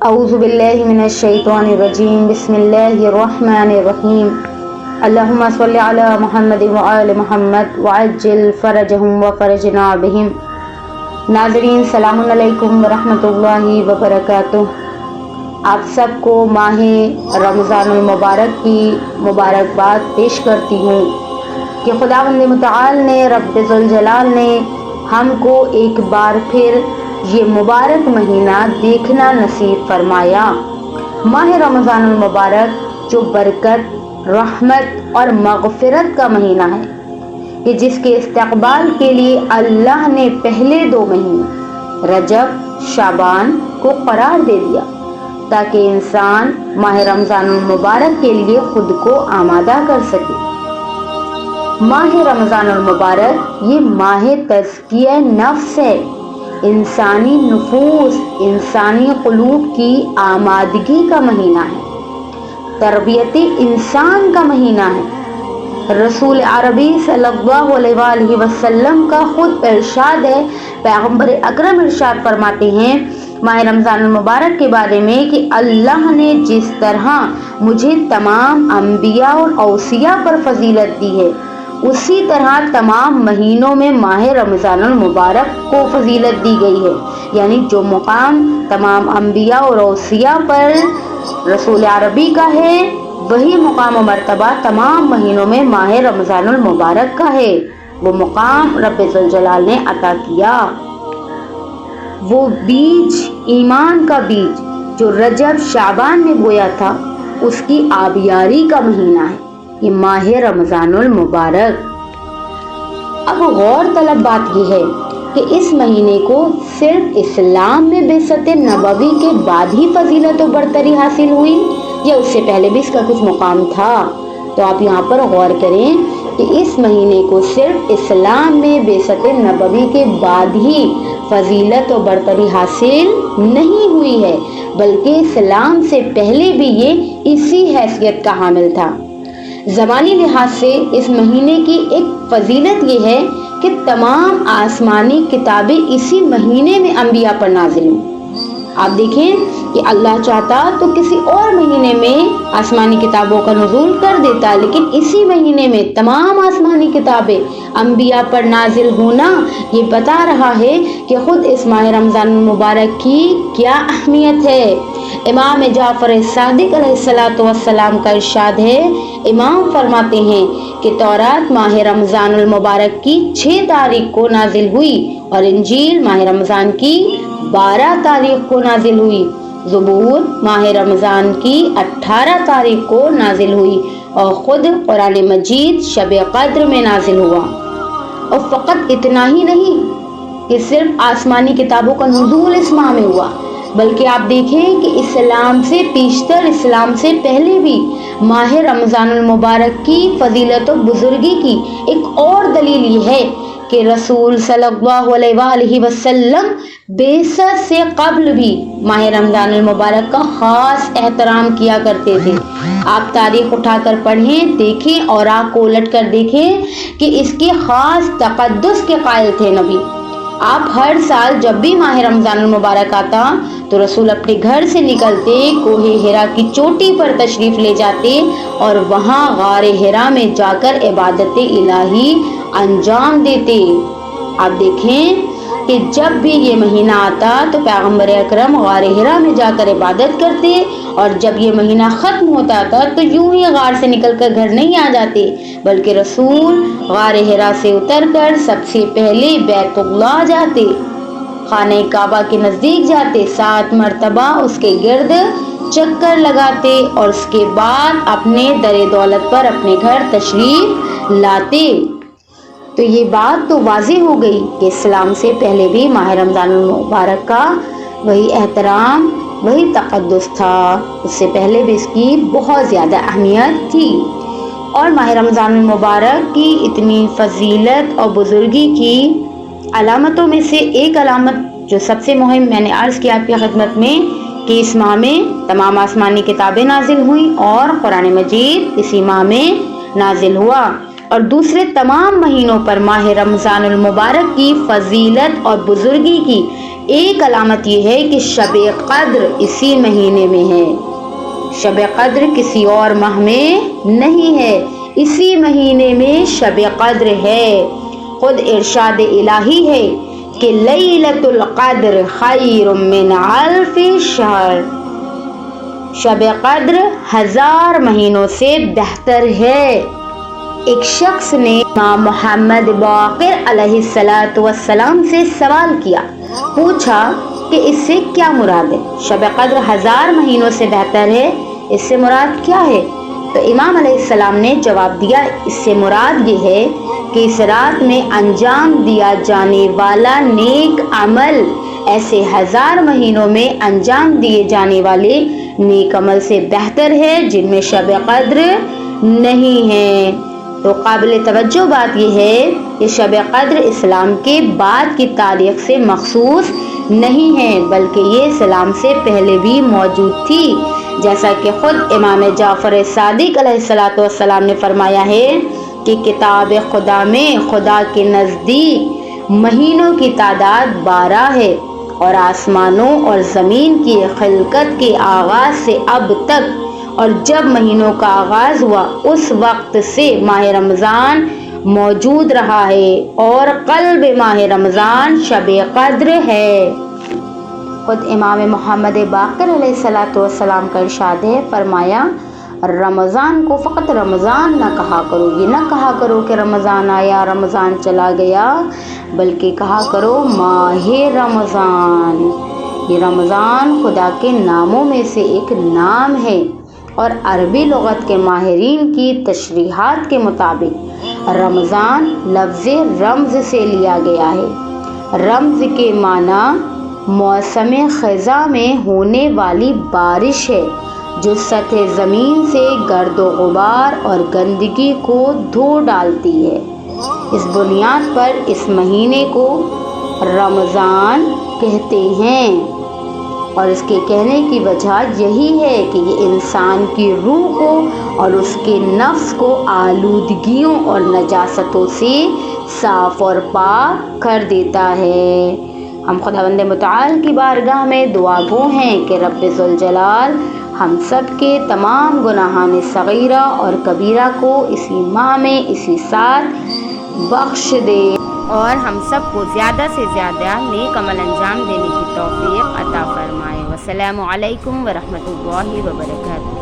اعوذ باللہ من الشیطان الرجیم بسم اللہ الرحمن الرحیم اللہم صلی علی محمد وآل محمد وعجل فرجہم وفرجنا بہم۔ ناظرین سلام علیکم ورحمۃ اللہ وبرکاتہ۔ آپ سب کو ماہ رمضان المبارک کی مبارکباد پیش کرتی ہوں کہ خداوند متعال نے رب ذوالجلال نے ہم کو ایک بار پھر یہ مبارک مہینہ دیکھنا نصیب فرمایا۔ ماہ رمضان المبارک جو برکت، رحمت اور مغفرت کا مہینہ ہے کہ جس کے استقبال کے لیے اللہ نے پہلے 2 مہینے رجب، شعبان کو قرار دے دیا تاکہ انسان ماہ رمضان المبارک کے لیے خود کو آمادہ کر سکے۔ ماہ رمضان المبارک یہ ماہ تزکیہ نفس ہے، انسانی نفوس، انسانی قلوب کی آمادگی کا مہینہ ہے، تربیت انسان کا مہینہ ہے۔ رسول عربی صلی اللہ علیہ وآلہ وسلم کا خود ارشاد ہے، پیغمبر اکرم ارشاد فرماتے ہیں ماہ رمضان المبارک کے بارے میں کہ اللہ نے جس طرح مجھے تمام انبیاء اور اوصیاء پر فضیلت دی ہے، اسی طرح تمام مہینوں میں ماہ رمضان المبارک کو فضیلت دی گئی ہے، یعنی جو مقام تمام انبیاء اور اوصیاء پر رسول عربی کا ہے، وہی مقام و مرتبہ تمام مہینوں میں ماہ رمضان المبارک کا ہے۔ وہ مقام رب ذوالجلال نے عطا کیا۔ وہ بیج، ایمان کا بیج جو رجب شعبان میں بویا تھا، اس کی آبیاری کا مہینہ ہے یہ ماہ رمضان المبارک۔ اب غور طلب بات یہ ہے کہ اس مہینے کو صرف اسلام میں بعثت نبوی کے بعد ہی فضیلت و برتری حاصل ہوئی یا اس سے پہلے بھی اس کا کچھ مقام تھا؟ تو آپ یہاں پر غور کریں کہ اس مہینے کو صرف اسلام میں بعثت نبوی کے بعد ہی فضیلت و برتری حاصل نہیں ہوئی ہے، بلکہ اسلام سے پہلے بھی یہ اسی حیثیت کا حامل تھا۔ زمانی لحاظ سے اس مہینے کی ایک فضیلت یہ ہے کہ تمام آسمانی کتابیں اسی مہینے میں انبیاء پر نازل ہوئی۔ آپ دیکھیں کہ اللہ چاہتا تو کسی اور مہینے میں آسمانی کتابوں کا نزول کر دیتا، لیکن اسی مہینے میں تمام آسمانی کتابیں انبیاء پر نازل ہونا یہ بتا رہا ہے کہ خود اس ماہ رمضان المبارک کی کیا اہمیت ہے۔ امام جعفر صادق علیہ السلام کا ارشاد ہے، امام فرماتے ہیں کہ تورات ماہ رمضان المبارک کی 6 تاریخ کو نازل ہوئی اور انجیل ماہ رمضان کی 12 تاریخ کو نازل ہوئی، زبور ماہ رمضان کی 18 تاریخ کو نازل ہوئی اور خود قرآن مجید شب قدر میں نازل ہوا۔ اور فقط اتنا ہی نہیں کہ صرف آسمانی کتابوں کا نزول اس ماہ میں ہوا، بلکہ آپ دیکھیں کہ اسلام سے پیشتر، اسلام سے پہلے بھی ماہ رمضان المبارک کی فضیلت و بزرگی کی ایک اور دلیل یہ ہے کہ رسول صلی اللہ علیہ وآلہ وسلم بعثت سے قبل بھی ماہ رمضان المبارک کا خاص احترام کیا کرتے تھے۔ آپ تاریخ اٹھا کر پڑھیں، دیکھیں اور آنکھ کو الٹ کر دیکھیں کہ اس کے خاص تقدس کے قائل تھے نبی۔ آپ ہر سال جب بھی ماہ رمضان المبارک آتا تو رسول اپنے گھر سے نکلتے، کوہ ہرا کی چوٹی پر تشریف لے جاتے اور وہاں غار ہرا میں جا کر عبادت الہی انجام دیتے۔ آپ دیکھیں کہ جب بھی یہ مہینہ آتا تو پیغمبر اکرم غار ہرا میں جا کر عبادت کرتے، اور جب یہ مہینہ ختم ہوتا تھا تو یوں ہی غار سے نکل کر گھر نہیں آ جاتے، بلکہ رسول غار ہرا سے اتر کر سب سے پہلے بیت اللہ جاتے، خانہ کعبہ کے نزدیک جاتے، 7 مرتبہ اس کے گرد چکر لگاتے اور اس کے بعد اپنے در دولت پر اپنے گھر تشریف لاتے۔ تو یہ بات تو واضح ہو گئی کہ اسلام سے پہلے بھی ماہ رمضان المبارک کا وہی احترام، وہی تقدس تھا، اس سے پہلے بھی اس کی بہت زیادہ اہمیت تھی۔ اور ماہ رمضان المبارک کی اتنی فضیلت اور بزرگی کی علامتوں میں سے ایک علامت جو سب سے مہم میں نے عرض کیا آپ کی خدمت میں کہ اس ماہ میں تمام آسمانی کتابیں نازل ہوئیں اور قرآن مجید اسی ماہ میں نازل ہوا، اور دوسرے تمام مہینوں پر ماہ رمضان المبارک کی فضیلت اور بزرگی کی ایک علامت یہ ہے کہ شب قدر اسی مہینے میں ہے، شب قدر کسی اور ماہ میں نہیں ہے، اسی مہینے میں شب قدر ہے۔ خود ارشاد الہی ہے کہ لیلۃ القدر خیر من الف شہر، شب قدر 1000 مہینوں سے بہتر ہے۔ ایک شخص نے امام محمد باقر علیہ السلام سے سوال کیا، پوچھا کہ اس سے کیا مراد ہے؟ شب قدر 1000 مہینوں سے بہتر ہے، اس سے مراد کیا ہے؟ تو امام علیہ السلام نے جواب دیا، اس سے مراد یہ ہے کہ اس رات میں انجام دیا جانے والا نیک عمل ایسے 1000 مہینوں میں انجام دیے جانے والے نیک عمل سے بہتر ہے جن میں شب قدر نہیں ہے۔ تو قابل توجہ بات یہ ہے کہ شب قدر اسلام کے بعد کی تاریخ سے مخصوص نہیں ہے، بلکہ یہ اسلام سے پہلے بھی موجود تھی، جیسا کہ خود امام جعفر صادق علیہ السلام نے فرمایا ہے کہ کتاب خدا میں خدا کے نزدیک مہینوں کی تعداد 12 ہے، اور آسمانوں اور زمین کی خلقت کے آغاز سے اب تک، اور جب مہینوں کا آغاز ہوا اس وقت سے ماہ رمضان موجود رہا ہے، اور قلب ماہ رمضان شب قدر ہے۔ خود امام محمد باقر علیہ السلام کا ارشاد ہے، فرمایا رمضان کو فقط رمضان نہ کہا کرو، یہ نہ کہا کرو کہ رمضان آیا رمضان چلا گیا، بلکہ کہا کرو ماہ رمضان۔ یہ رمضان خدا کے ناموں میں سے ایک نام ہے، اور عربی لغت کے ماہرین کی تشریحات کے مطابق رمضان لفظ رمز سے لیا گیا ہے۔ رمز کے معنی موسم خزاں میں ہونے والی بارش ہے جو سطح زمین سے گرد و غبار اور گندگی کو دھو ڈالتی ہے۔ اس بنیاد پر اس مہینے کو رمضان کہتے ہیں، اور اس کے کہنے کی وجہ یہی ہے کہ یہ انسان کی روح کو اور اس کے نفس کو آلودگیوں اور نجاستوں سے صاف اور پاک کر دیتا ہے۔ ہم خداوند متعال کی بارگاہ میں دعا گو ہیں کہ رب ذوالجلال ہم سب کے تمام گناہان صغیرہ اور کبیرہ کو اسی ماہ میں اسی ساتھ بخش دے، اور ہم سب کو زیادہ سے زیادہ نیک عمل انجام دینے کی توفیق عطا فرمائے۔ والسلام علیکم ورحمۃ اللہ وبرکاتہ۔